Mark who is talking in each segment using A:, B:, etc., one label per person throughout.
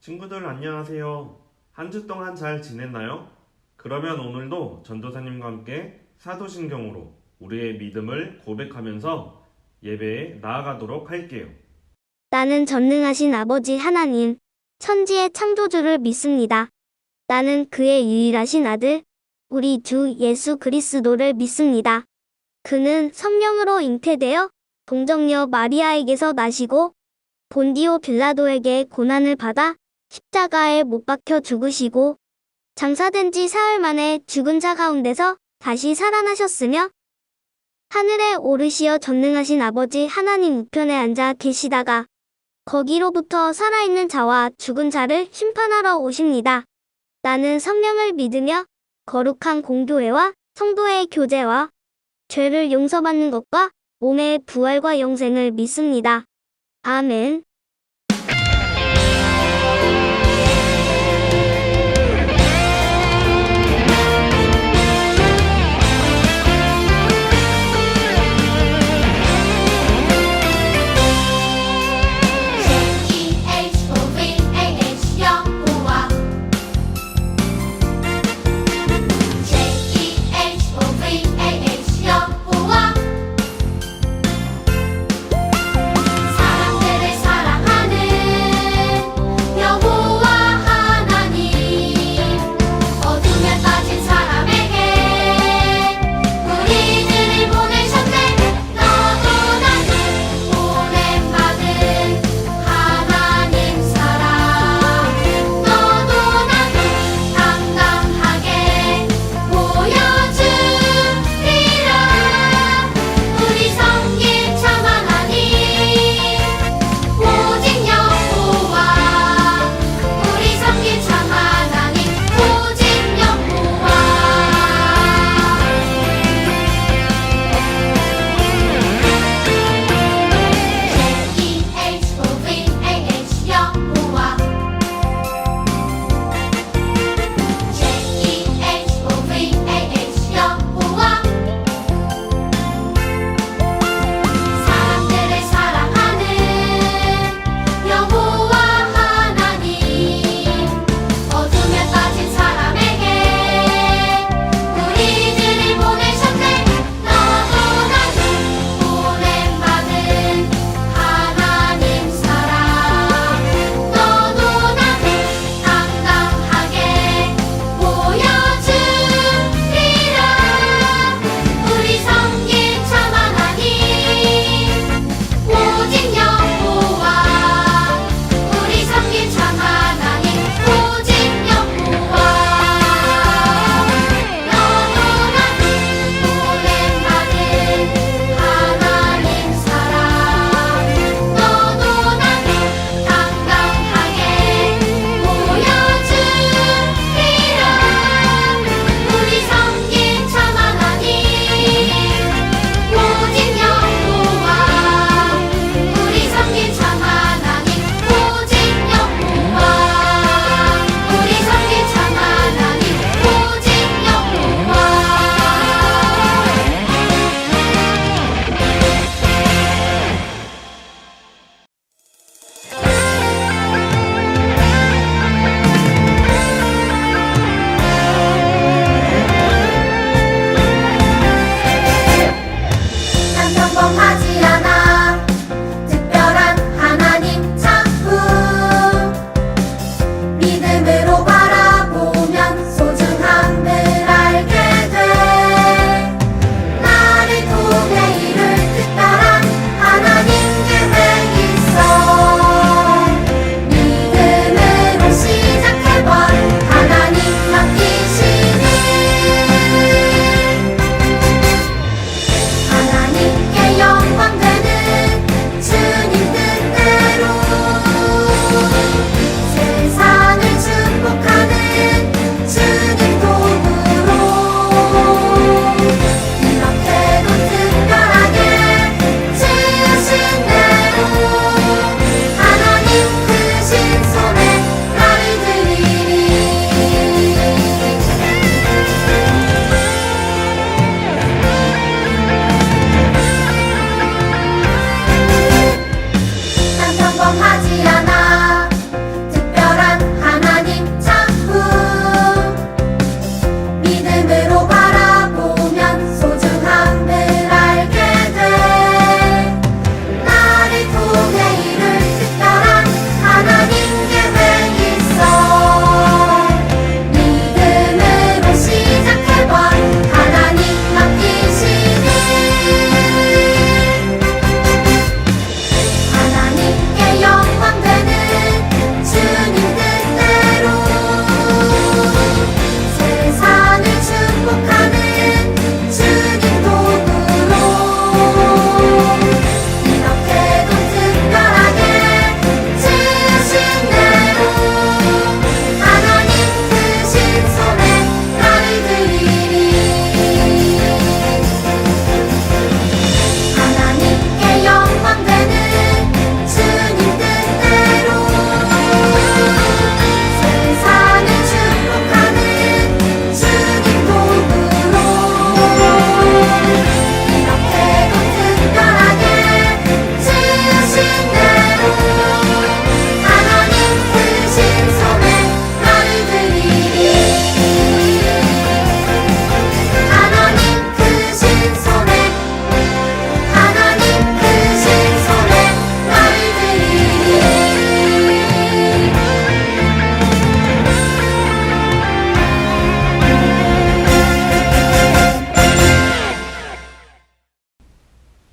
A: 친구들 안녕하세요. 한 주 동안 잘 지냈나요? 그러면 오늘도 전도사님과 함께 사도신경으로 우리의 믿음을 고백하면서 예배에 나아가도록 할게요.
B: 나는 전능하신 아버지 하나님, 천지의 창조주를 믿습니다. 나는 그의 유일하신 아들, 우리 주 예수 그리스도를 믿습니다. 그는 성령으로 잉태되어 동정녀 마리아에게서 나시고 본디오 빌라도에게 고난을 받아 십자가에 못 박혀 죽으시고 장사된 지 사흘 만에 죽은 자 가운데서 다시 살아나셨으며 하늘에 오르시어 전능하신 아버지 하나님 우편에 앉아 계시다가 거기로부터 살아있는 자와 죽은 자를 심판하러 오십니다. 나는 성령을 믿으며 거룩한 공교회와 성도의 교제와 죄를 용서받는 것과 몸의 부활과 영생을 믿습니다. 아멘.
C: J-E-H-O-V-A-H 여호와 J-E-H-O-V-A-H 여호와 사람들을 사랑하시는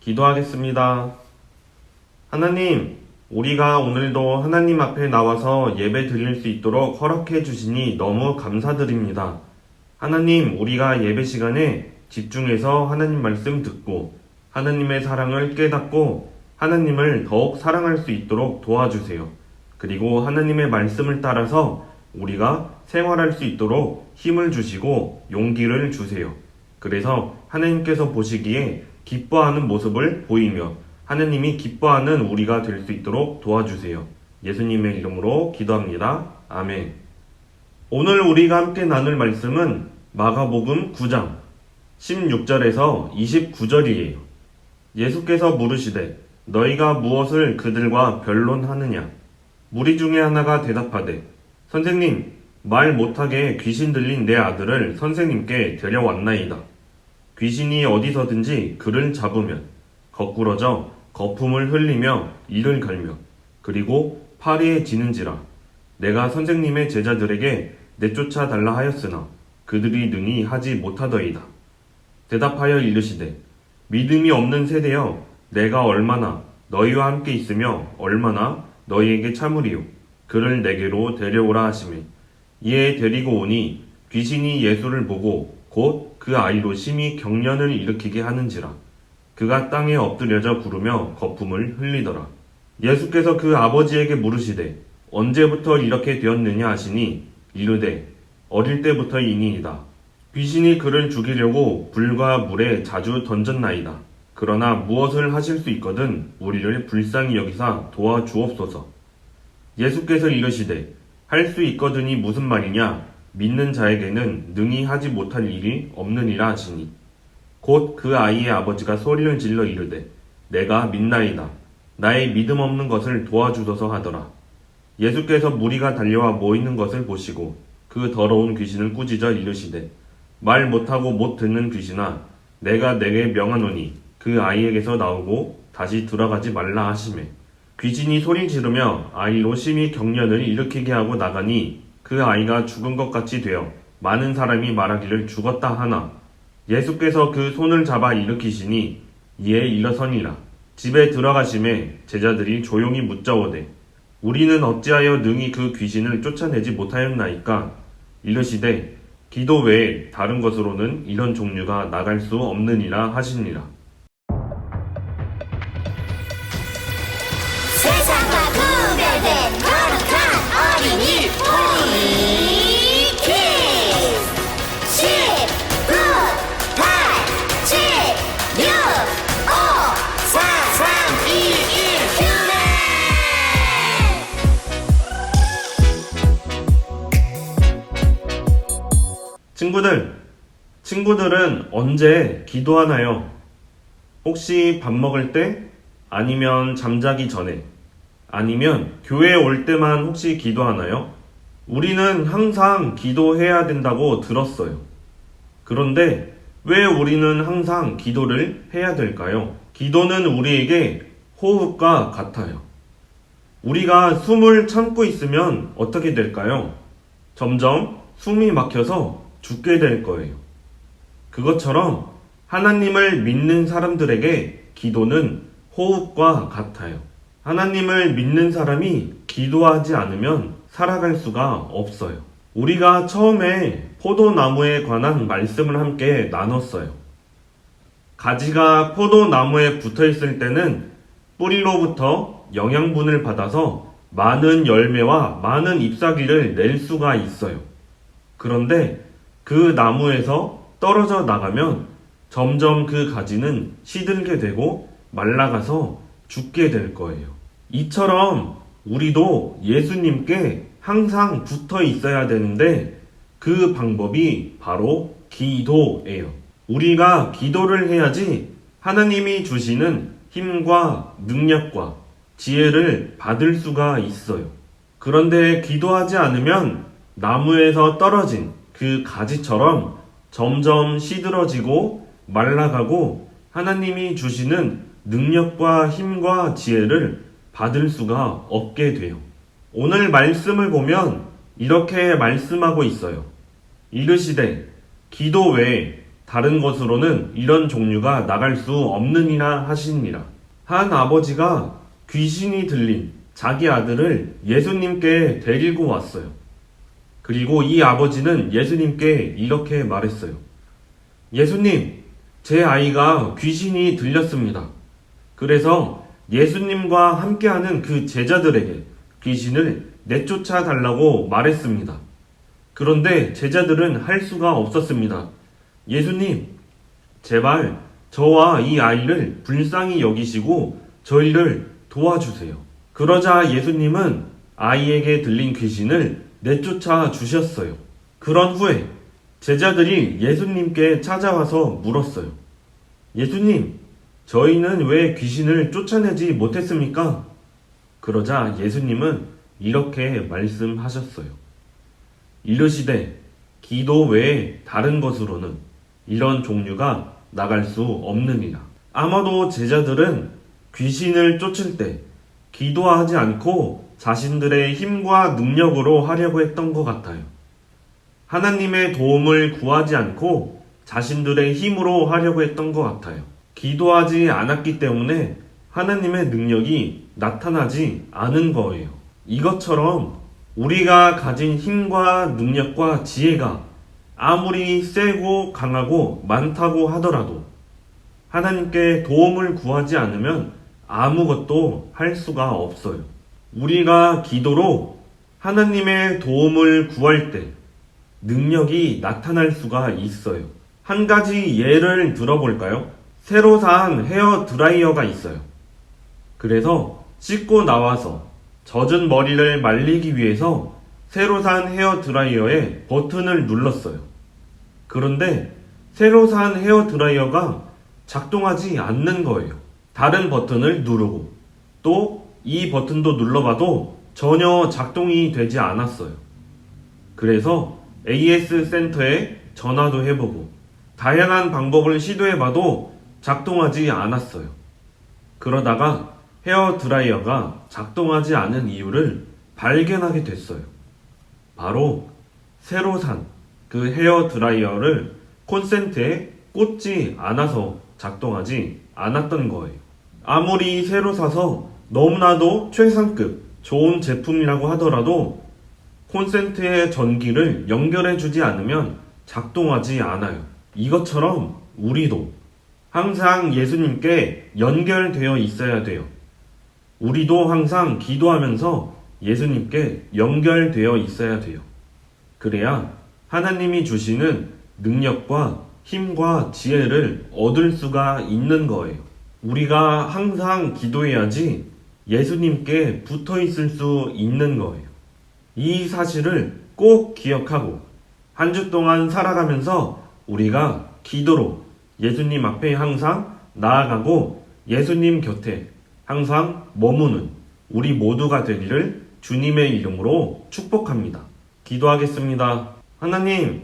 A: 기도하겠습니다. 하나님, 우리가 오늘도 하나님 앞에 나와서 예배 드릴 수 있도록 허락해 주시니 너무 감사드립니다. 하나님, 우리가 예배 시간에 집중해서 하나님 말씀 듣고 하나님의 사랑을 깨닫고 하나님을 더욱 사랑할 수 있도록 도와주세요. 그리고 하나님의 말씀을 따라서 우리가 생활할 수 있도록 힘을 주시고 용기를 주세요. 그래서 하나님께서 보시기에 기뻐하는 모습을 보이며 하나님이 기뻐하는 우리가 될 수 있도록 도와주세요. 예수님의 이름으로 기도합니다. 아멘. 오늘 우리가 함께 나눌 말씀은 마가복음 9장 16절에서 29절이에요. 예수께서 물으시되 너희가 무엇을 그들과 변론하느냐? 무리 중에 하나가 대답하되 선생님, 말 못하게 귀신 들린 내 아들을 선생님께 데려왔나이다. 귀신이 어디서든지 그를 잡으면 거꾸러져 거품을 흘리며 이를 갈며 그리고 파리에 지는지라. 내가 선생님의 제자들에게 내쫓아 달라 하였으나 그들이 능히 하지 못하더이다. 대답하여 이르시되 믿음이 없는 세대여, 내가 얼마나 너희와 함께 있으며 얼마나 너희에게 참으리요. 그를 내게로 데려오라 하시매 이에 데리고 오니 귀신이 예수를 보고 곧 그 아이로 심히 경련을 일으키게 하는지라. 그가 땅에 엎드려져 구르며 거품을 흘리더라. 예수께서 그 아버지에게 물으시되 언제부터 이렇게 되었느냐 하시니 이르되 어릴 때부터이니이다. 귀신이 그를 죽이려고 불과 물에 자주 던졌나이다. 그러나 무엇을 하실 수 있거든 우리를 불쌍히 여기사 도와주옵소서. 예수께서 이르시되 할 수 있거든이 무슨 말이냐? 믿는 자에게는 능히 하지 못할 일이 없느니라 하시니 곧 그 아이의 아버지가 소리를 질러 이르되 내가 믿나이다. 나의 믿음 없는 것을 도와주소서 하더라. 예수께서 무리가 달려와 모이는 것을 보시고 그 더러운 귀신을 꾸짖어 이르시되 말 못하고 못 듣는 귀신아, 내가 내게 명하노니 그 아이에게서 나오고 다시 들어가지 말라 하시매 귀신이 소리 지르며 아이로 심히 경련을 일으키게 하고 나가니 그 아이가 죽은 것 같이 되어 많은 사람이 말하기를 죽었다 하나 예수께서 그 손을 잡아 일으키시니 이에 일어서니라. 집에 들어가심에 제자들이 조용히 묻자오되 우리는 어찌하여 능히 그 귀신을 쫓아내지 못하였나이까? 이르시되 기도 외에 다른 것으로는 이런 종류가 나갈 수 없느니라 하시니라.
C: 세상과 구별된 거룩한 어린이 우리 키즈 10, 9, 8, 7, 6, 5, 4, 3, 2, 1
A: 친구들은 언제 기도하나요? 혹시 밥 먹을 때? 아니면 잠자기 전에? 아니면 교회에 올 때만 혹시 기도하나요? 우리는 항상 기도해야 된다고 들었어요. 그런데 왜 우리는 항상 기도를 해야 될까요? 기도는 우리에게 호흡과 같아요. 우리가 숨을 참고 있으면 어떻게 될까요? 점점 숨이 막혀서 죽게 될 거예요. 그것처럼 하나님을 믿는 사람들에게 기도는 호흡과 같아요. 하나님을 믿는 사람이 기도하지 않으면 살아갈 수가 없어요. 우리가 처음에 포도나무에 관한 말씀을 함께 나눴어요. 가지가 포도나무에 붙어 있을 때는 뿌리로부터 영양분을 받아서 많은 열매와 많은 잎사귀를 낼 수가 있어요. 그런데 그 나무에서 떨어져 나가면 점점 그 가지는 시들게 되고 말라가서 죽게 될 거예요. 이처럼 우리도 예수님께 항상 붙어 있어야 되는데 그 방법이 바로 기도예요. 우리가 기도를 해야지 하나님이 주시는 힘과 능력과 지혜를 받을 수가 있어요. 그런데 기도하지 않으면 나무에서 떨어진 그 가지처럼 점점 시들어지고 말라가고 하나님이 주시는 능력과 힘과 지혜를 받을 수가 없게 돼요. 오늘 말씀을 보면 이렇게 말씀하고 있어요. 이르시되 기도 외에 다른 것으로는 이런 종류가 나갈 수 없느니라 하시니라. 한 아버지가 귀신이 들린 자기 아들을 예수님께 데리고 왔어요. 그리고 이 아버지는 예수님께 이렇게 말했어요. 예수님, 제 아이가 귀신이 들렸습니다. 그래서 예수님과 함께하는 그 제자들에게 귀신을 내쫓아 달라고 말했습니다. 그런데 제자들은 할 수가 없었습니다. 예수님, 제발 저와 이 아이를 불쌍히 여기시고 저희를 도와주세요. 그러자 예수님은 아이에게 들린 귀신을 내쫓아 주셨어요. 그런 후에 제자들이 예수님께 찾아와서 물었어요. 예수님, 저희는 왜 귀신을 쫓아내지 못했습니까? 그러자 예수님은 이렇게 말씀하셨어요. 이르시되 기도 외에 다른 것으로는 이런 종류가 나갈 수 없느니라. 아마도 제자들은 귀신을 쫓을 때 기도하지 않고 자신들의 힘과 능력으로 하려고 했던 것 같아요. 하나님의 도움을 구하지 않고 자신들의 힘으로 하려고 했던 것 같아요. 기도하지 않았기 때문에 하나님의 능력이 나타나지 않은 거예요. 이것처럼 우리가 가진 힘과 능력과 지혜가 아무리 세고 강하고 많다고 하더라도 하나님께 도움을 구하지 않으면 아무것도 할 수가 없어요. 우리가 기도로 하나님의 도움을 구할 때 능력이 나타날 수가 있어요. 한 가지 예를 들어볼까요? 새로 산 헤어 드라이어가 있어요. 그래서 씻고 나와서 젖은 머리를 말리기 위해서 새로 산 헤어 드라이어에 버튼을 눌렀어요. 그런데 새로 산 헤어 드라이어가 작동하지 않는 거예요. 다른 버튼을 누르고 또 이 버튼도 눌러봐도 전혀 작동이 되지 않았어요. 그래서 AS 센터에 전화도 해보고 다양한 방법을 시도해봐도 작동하지 않았어요. 그러다가 헤어 드라이어가 작동하지 않은 이유를 발견하게 됐어요. 바로 새로 산 그 헤어 드라이어를 콘센트에 꽂지 않아서 작동하지 않았던 거예요. 아무리 새로 사서 너무나도 최상급 좋은 제품이라고 하더라도 콘센트에 전기를 연결해주지 않으면 작동하지 않아요. 이것처럼 우리도 항상 예수님께 연결되어 있어야 돼요. 우리도 항상 기도하면서 예수님께 연결되어 있어야 돼요. 그래야 하나님이 주시는 능력과 힘과 지혜를 얻을 수가 있는 거예요. 우리가 항상 기도해야지 예수님께 붙어 있을 수 있는 거예요. 이 사실을 꼭 기억하고 한 주 동안 살아가면서 우리가 기도로 예수님 앞에 항상 나아가고 예수님 곁에 항상 머무는 우리 모두가 되기를 주님의 이름으로 축복합니다. 기도하겠습니다. 하나님,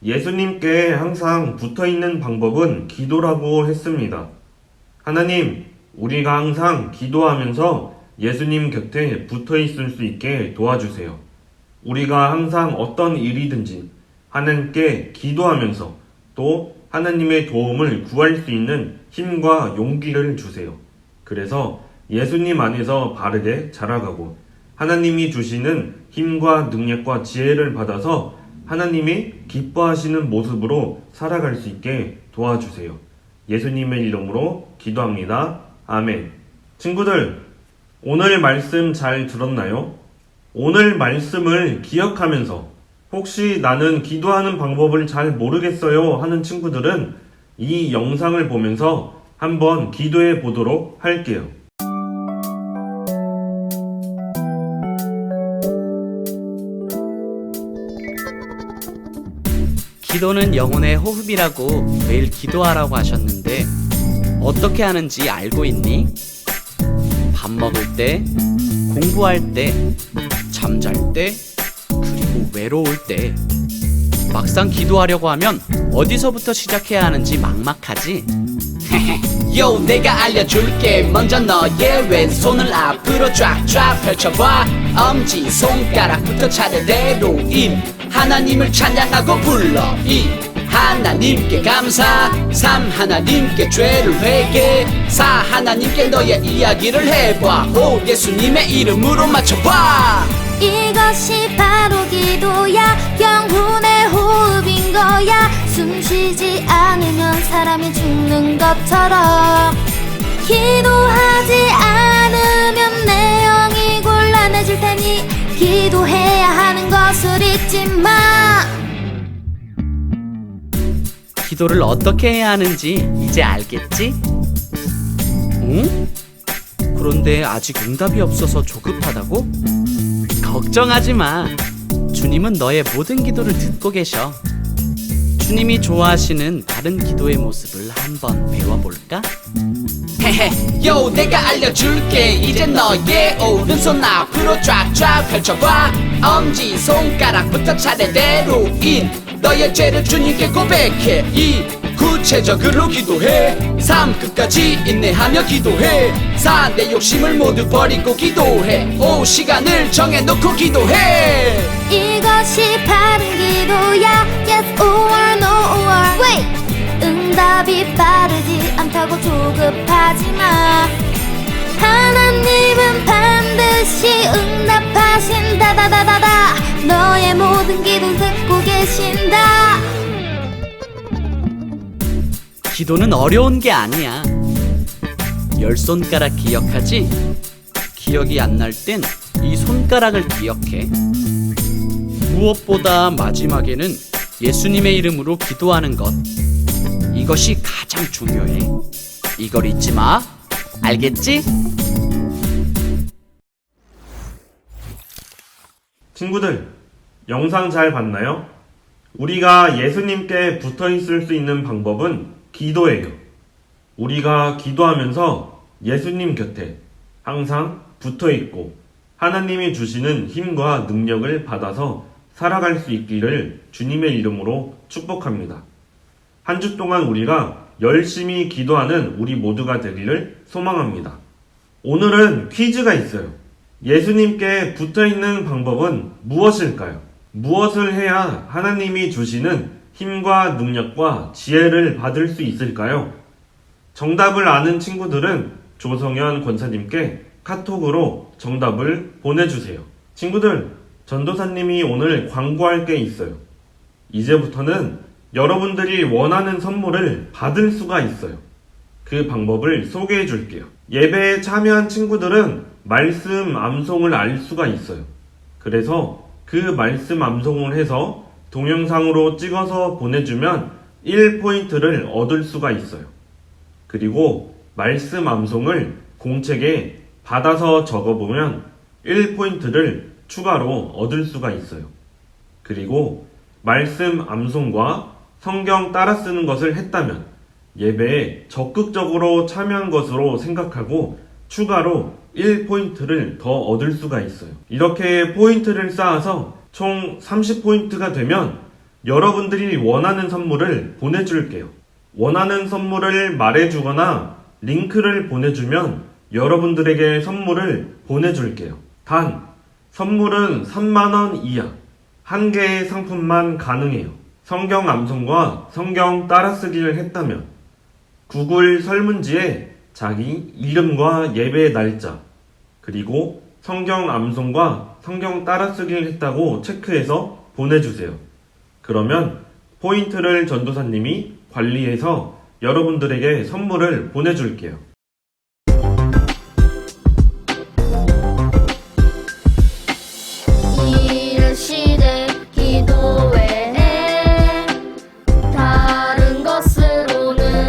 A: 예수님께 항상 붙어 있는 방법은 기도라고 했습니다. 하나님, 우리가 항상 기도하면서 예수님 곁에 붙어 있을 수 있게 도와주세요. 우리가 항상 어떤 일이든지 하나님께 기도하면서 또 하나님의 도움을 구할 수 있는 힘과 용기를 주세요. 그래서 예수님 안에서 바르게 자라가고 하나님이 주시는 힘과 능력과 지혜를 받아서 하나님이 기뻐하시는 모습으로 살아갈 수 있게 도와주세요. 예수님의 이름으로 기도합니다. 아멘. 친구들, 오늘 말씀 잘 들었나요? 오늘 말씀을 기억하면서 혹시 나는 기도하는 방법을 잘 모르겠어요 하는 친구들은 이 영상을 보면서 한번 기도해 보도록 할게요.
D: 기도는 영혼의 호흡이라고 매일 기도하라고 하셨는데 어떻게 하는지 알고 있니? 밥 먹을 때, 공부할 때, 잠잘 때, 그리고 외로울 때. 막상 기도하려고 하면 어디서부터 시작해야 하는지 막막하지? 요, 내가 알려줄게. 먼저 너의 왼손을 앞으로 쫙쫙 펼쳐봐. 엄지손가락부터 차례대로 하나님을 찬양하고 불러. 하나님께 감사 3 하나님께 죄를 회개 4 하나님께 너의 이야기를 해봐 5 예수님의 이름으로 맞춰봐
C: 이것이 바로 기도야 영혼의 호흡인 거야 숨 쉬지 않으면 사람이 죽는 것처럼 기도하지 않으면 내 영이 곤란해질 테니 기도해야 하는 것을 잊지 마
D: 기도를 어떻게 해야 하는지 이제 알겠지? 응? 그런데 아직 응답이 없어서 조급하다고? 걱정하지 마. 주님은 너의 모든 기도를 듣고 계셔. 주님이 좋아하시는 다른 기도의 모습을 한번 배워볼까? 헤헤, 요 내가 알려줄게. 이제 너의 오른손 앞으로 쫙쫙 펼쳐봐. 엄지손가락부터 차례대로 너의 죄를 주님께 고백해. 2 구체적으로 기도해. 3 끝까지 인내하며 기도해. 4 내 욕심을 모두 버리고 기도해. 5 시간을 정해놓고 기도해.
C: 이것이 바른 기도야 Yes or no or Wait 응답이 빠르지 않다고 조급하지 마 하나님은 반드시 응답하신다 다다다다 너의 모든 기도 듣고 계신다
D: 기도는 어려운 게 아니야. 10손가락 기억하지? 기억이 안 날 땐 이 손가락을 기억해. 무엇보다 마지막에는 예수님의 이름으로 기도하는 것. 이것이 가장 중요해. 이걸 잊지 마. 알겠지?
A: 친구들, 영상 잘 봤나요? 우리가 예수님께 붙어 있을 수 있는 방법은 기도예요. 우리가 기도하면서 예수님 곁에 항상 붙어 있고 하나님이 주시는 힘과 능력을 받아서 살아갈 수 있기를 주님의 이름으로 축복합니다. 한 주 동안 우리가 열심히 기도하는 우리 모두가 되기를 소망합니다. 오늘은 퀴즈가 있어요. 예수님께 붙어 있는 방법은 무엇일까요? 무엇을 해야 하나님이 주시는 힘과 능력과 지혜를 받을 수 있을까요? 정답을 아는 친구들은 조성현 권사님께 카톡으로 정답을 보내주세요. 친구들, 전도사님이 오늘 광고할 게 있어요. 이제부터는 여러분들이 원하는 선물을 받을 수가 있어요. 그 방법을 소개해 줄게요. 예배에 참여한 친구들은 말씀 암송을 알 수가 있어요. 그래서 그 말씀 암송을 해서 동영상으로 찍어서 보내주면 1포인트를 얻을 수가 있어요. 그리고 말씀 암송을 공책에 받아서 적어보면 1포인트를 추가로 얻을 수가 있어요. 그리고 말씀 암송과 성경 따라 쓰는 것을 했다면 예배에 적극적으로 참여한 것으로 생각하고 추가로 1포인트를 더 얻을 수가 있어요. 이렇게 포인트를 쌓아서 총 30포인트가 되면 여러분들이 원하는 선물을 보내줄게요. 원하는 선물을 말해주거나 링크를 보내주면 여러분들에게 선물을 보내줄게요. 단, 선물은 3만원 이하, 한 개의 상품만 가능해요. 성경 암송과 성경 따라쓰기를 했다면 구글 설문지에 자기 이름과 예배 날짜, 그리고 성경 암송과 성경 따라쓰기를 했다고 체크해서 보내주세요. 그러면 포인트를 전도사님이 관리해서 여러분들에게 선물을 보내줄게요.
C: 이른 시대 기도 외에 다른 것으로는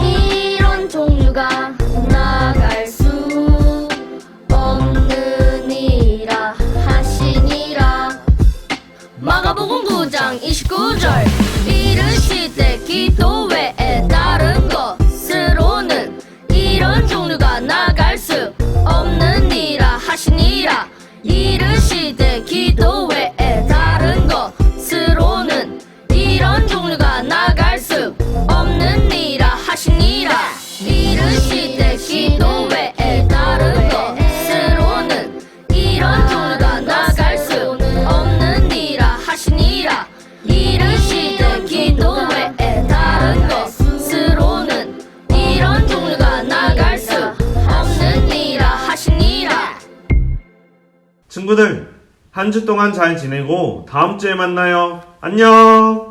C: 이런 종류가 나갈 수 없느니라 하시니라 마가복음 9장 29절 이른 시대 기도 외에 다른
A: 친구들, 한 주 동안 잘 지내고 다음 주에 만나요. 안녕!